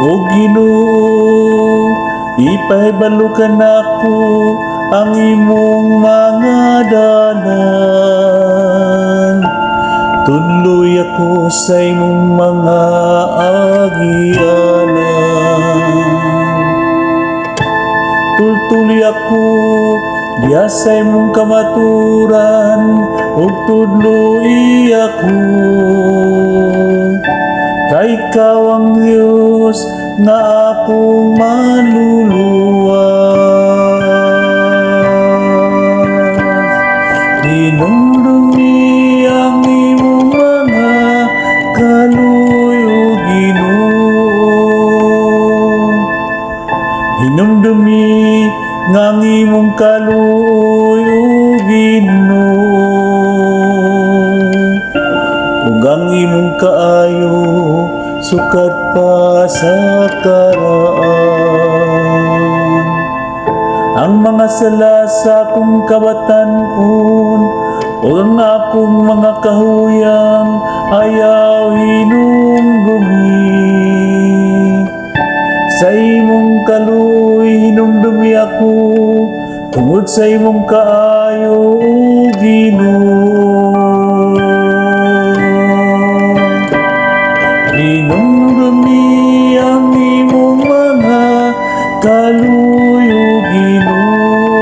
O Ginoo, ipahibalo ka nako ang imong mga dalan. Tudloy ako sa imong mga agianan. Tultuloy ako diya sa imong kamaturan, ug tudloy ako. Kay ikaw ang Diyos nga akong maluluwas. Hinumdumi ang imong mga kaluy, O Ginoo. Hinumdumi nga ang imong kaluy, O Ginoo. Ug ang imong kaayo sukat pa sa karaan. Ang mga sala sa akong kabatanon o ang akong mga kahuyang ayaw hinumdumi. Sa imong kaluy hinumdumi ako, tungod sa imong kaayo, O Ginoo. Hinumdumi ang imong mga kaluy, O Ginoo.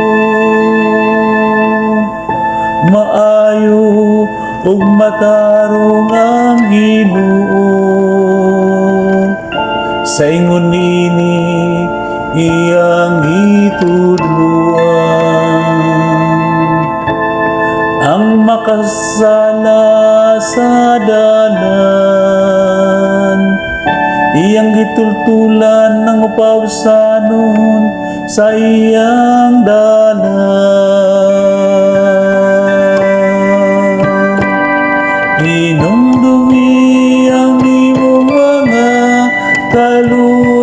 Maayo ug matarong ang Ginoo. Sa ingon ini iyang itudloan. Ang makasala sa dalan, iyang gitultulan ng upawsanon sa iyang dalan. Hinumdumi ang imong mga kaluy,